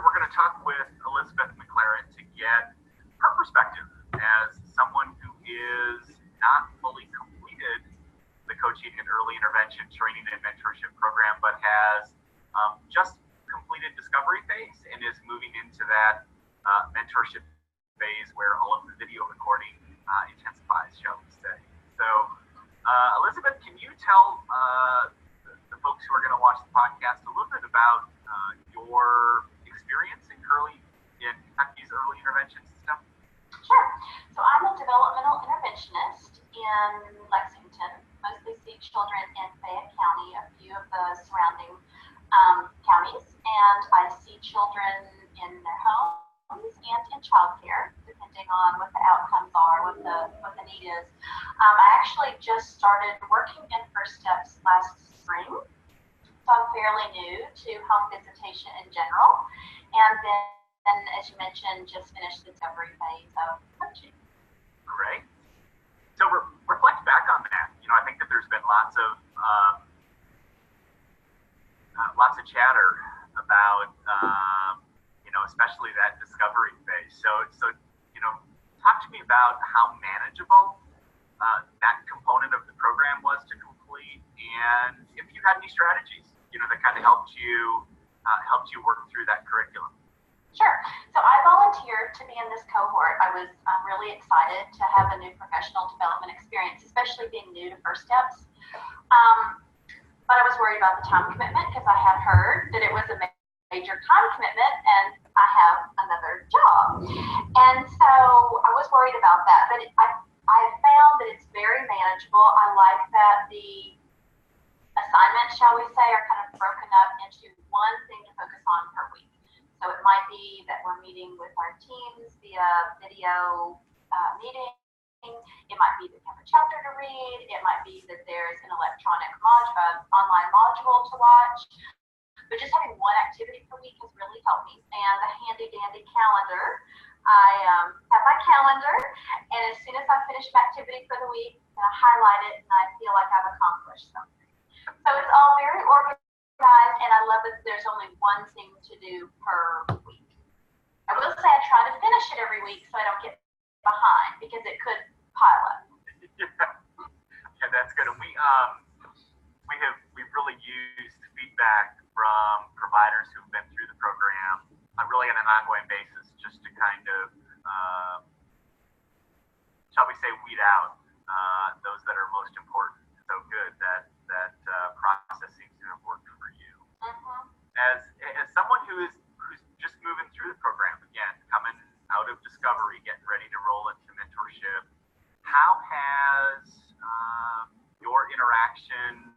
we're going to talk with Elizabeth McClaren to get her perspective as someone who is not fully completed the coaching and early intervention training and mentorship program, but has just completed discovery phase and is moving into that mentorship phase where all of the video recording intensifies, shall we say. So, Elizabeth, can you tell the folks who are going to watch the podcast a little bit about your experience in Kentucky's early intervention system? Sure. So I'm a developmental interventionist in Lexington, mostly see children in Fayette County, a few of the surrounding counties, and I see children in their homes and in childcare, depending on what the outcomes are, what the need is. I actually just started working in First Steps last spring, so I'm fairly new to home visitation in general, and then, as you mentioned, just finished the discovery phase of coaching. Great. So reflect back on that. I think that there's been lots of chatter about, especially that discovery phase. So talk to me about how manageable that component of the program was to complete, and if you had any strategies, that kind of helped you work through that curriculum. Sure. So I volunteered to be in this cohort. I was really excited to have a new professional development experience, especially being new to First Steps. But I was worried about the time commitment because I had heard that it was a major time commitment and I have another job. And so I was worried about that. But I found that it's very manageable. I like that the assignments, shall we say, are kind of broken up into one thing to focus on per week. So it might be that we're meeting with our teams via video meeting. It might be that we have a chapter to read. It might be that there's an electronic online module to watch. But just having one activity per week has really helped me. And the handy dandy calendar, I have my calendar, and as soon as I finish an activity for the week, then I highlight it and I feel like I've accomplished something. So it's all very organized, and I love that there's only one thing to do per week. I will say I try to finish it every week so I don't get behind, because it could pile up. Yeah, that's good. And we've really used feedback from providers who've been through the program really on an ongoing basis, just to kind of shall we say weed out those that are most important. So good that process seems to have worked for you. Mm-hmm. As someone who's just moving through the program, again, coming out of discovery, getting ready to roll into mentorship, how has your interaction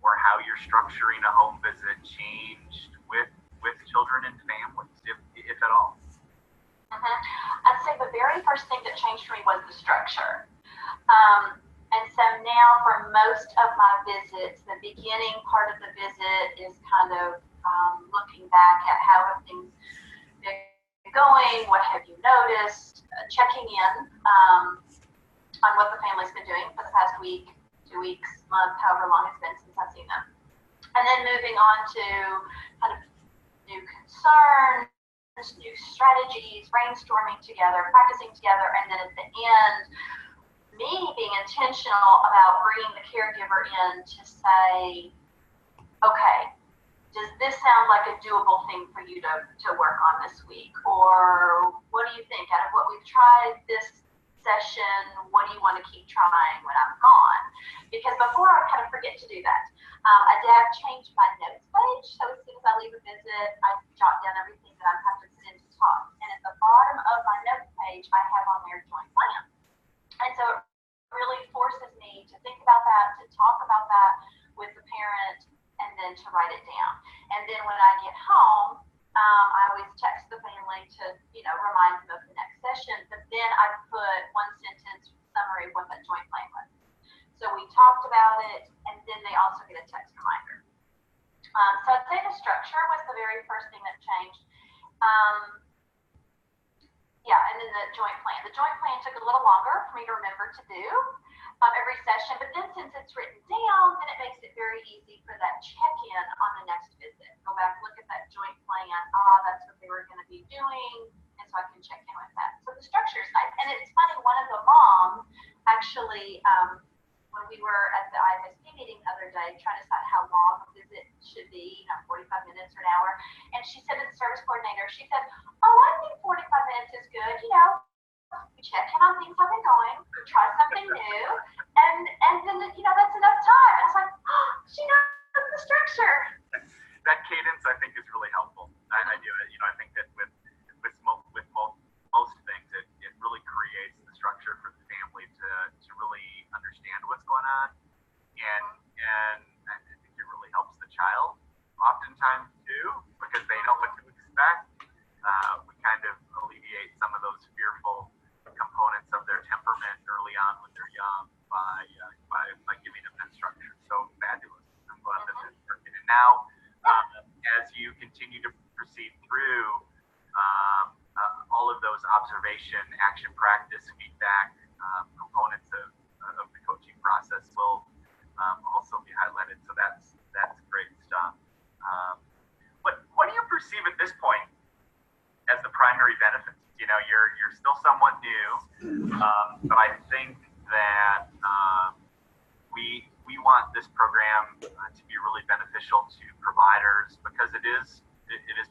or how you're structuring a home visit changed with children and families, if at all? Mm-hmm. I'd say the very first thing that changed for me was the structure. And so now for most of my visits, the beginning part of the visit is kind of looking back at how have things been going, what have you noticed, checking in on what the family's been doing for the past week, 2 weeks, month, however long it's been since I've seen them. And then moving on to kind of new concerns, new strategies, brainstorming together, practicing together, and then at the end, me being intentional about bringing the caregiver in to say, okay, does this sound like a doable thing for you to work on this week? Or what do you think? Out of what we've tried this session, what do you want to keep trying when I'm gone? Because before I kind of forget to do that. I did change my notes page, so as soon as I leave a visit, I jot down everything that I'm having to sit in to talk. And at the bottom of my notes page, I have on there joint plan. And so it really forces me to think about that, to talk about that with the parent, and then to write it down. And then when I get home, I always text the family to, remind them of the next session. But then I put one sentence summary of what that joint plan was. So we talked about it, and then they also get a text reminder. So I'd say the structure was the very first thing that changed. And then the joint plan. The joint plan took a little longer for me to remember to do every session, but then since it's written down, then it makes it very easy for that check-in on the next visit. Go back, look at that joint plan. That's what structure is nice. And it's funny, one of the moms actually, when we were at the IFSP meeting the other day, trying to decide how long a visit should be, 45 minutes or an hour, and she said to the service coordinator, she said, oh, I think 45 minutes is good, we check in on things, how they're going, we try something new, and then, that's enough time. I was like, oh, she knows the structure. That cadence, I think, is really helpful. I do it. I think that with most things, it really creates the structure for the family to really understand what's going on, and I think it really helps the child oftentimes too, because they know what to expect. We kind of alleviate some of those fearful components of their temperament early on when they're young by giving them that structure. So fabulous. I'm glad that that's working. And now, as you continue to proceed through all of those observation, action, practice, feedback components of the coaching process will also be highlighted. So that's great stuff. What do you perceive at this point as the primary benefits? You're still somewhat new, but I think that we want this program to be really beneficial to providers because it is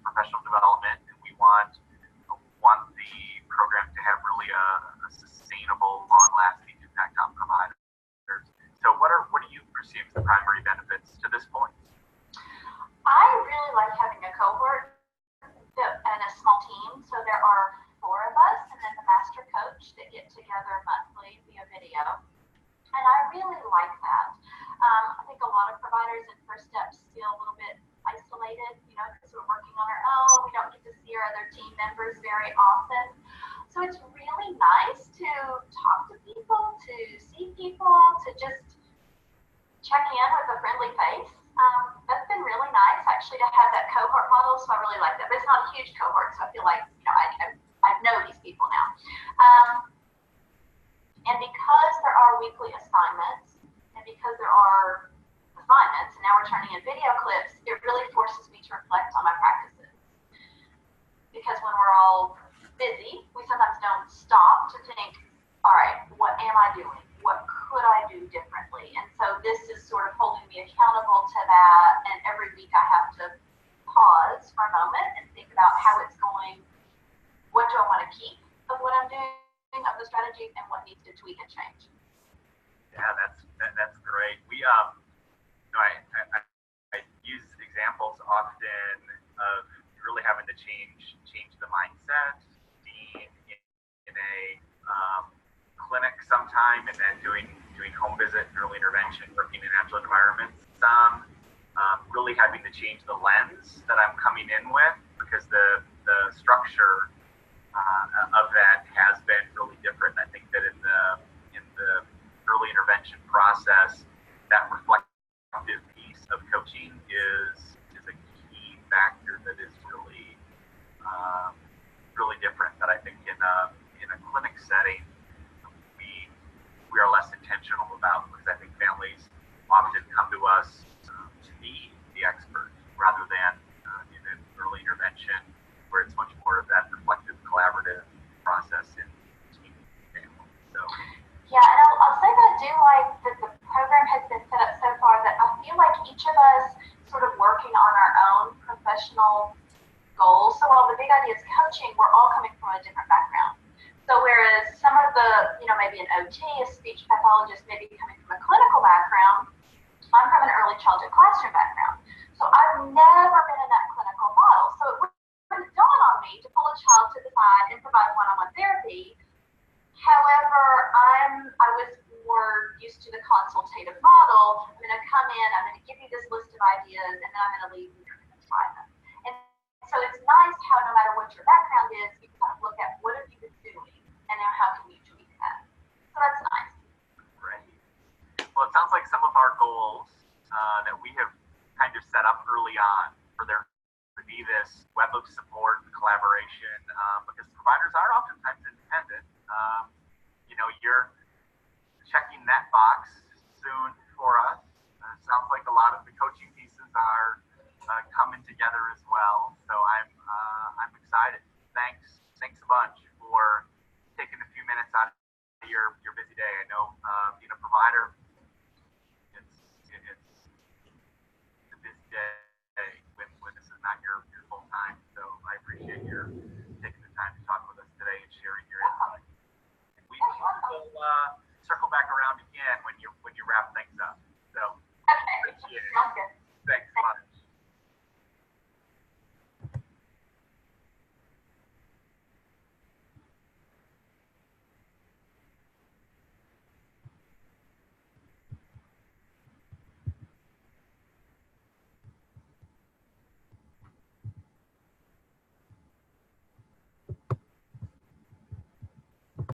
professional development, and we want the program to have really a sustainable, long-lasting impact on providers. So what do you perceive as the primary benefits to this point? I really like having a cohort and a small team. So there are 4 of us and then the master coach that get together monthly via video. And I really like that. I think a lot of providers in First Steps feel a little bit isolated, because we're working on our own. We don't get to see our other team members very often. So it's really nice to talk to people, to see people, to just check in with a friendly face. That's been really nice, actually, to have that cohort model. So I really like that. But it's not a huge cohort, so I feel like, I know these people now. And because there are weekly assignments, and because there are assignments, and now we're turning in video clips, it really forces me to reflect on my practices. Because when we're all busy, we sometimes don't stop to think, all right, what am I doing? What could I do differently? And so this is sort of holding me accountable to that. And every week I have to pause for a moment and think about how it's going. What do I want to keep of what I'm doing, of the strategy, and what needs to tweak and change? Yeah, that's great. We I use examples often of really having to change the mindset, being in a clinic sometime, and then doing home visit and early intervention, working in natural environments. Really having to change the lens that I'm coming in with, because the structure of that has been really different. I think that in the early intervention process, that reflective piece of coaching is a key factor that is really different. That I think in a clinic setting we are less intentional about, because I think families often come to us to be the expert rather than in an early intervention where it's much more of that reflective, collaborative process in between families. So. Yeah, and I'll say that I do like that the program has been set up so far that I feel like each of us sort of working on our own professional goals. So while the big idea is coaching, we're all coming from a different background. So whereas some of the, maybe an OT, a speech pathologist, maybe coming from a clinical background, I'm from an early childhood classroom background. So I've never been in that clinical model. So it wouldn't dawn on me to pull a child to the side and provide one-on-one therapy. However, I was more used to the consultative model. I'm going to come in, I'm going to give you this list of ideas, and then I'm going to leave and you're going to try them. And so it's nice how no matter what your background is, you can kind of look at what have you been doing, and now how can you tweak that. So that's nice. Great. Well, it sounds like some of our goals that we have kind of set up early on for there to be this web of support and collaboration, because providers are oftentimes independent. You're checking that box soon for us. Sounds like a lot of the coaching pieces are coming together as well. So I'm excited. Thanks a bunch for your busy day. I know being a provider, it's a busy day when this is not your full time. So I appreciate your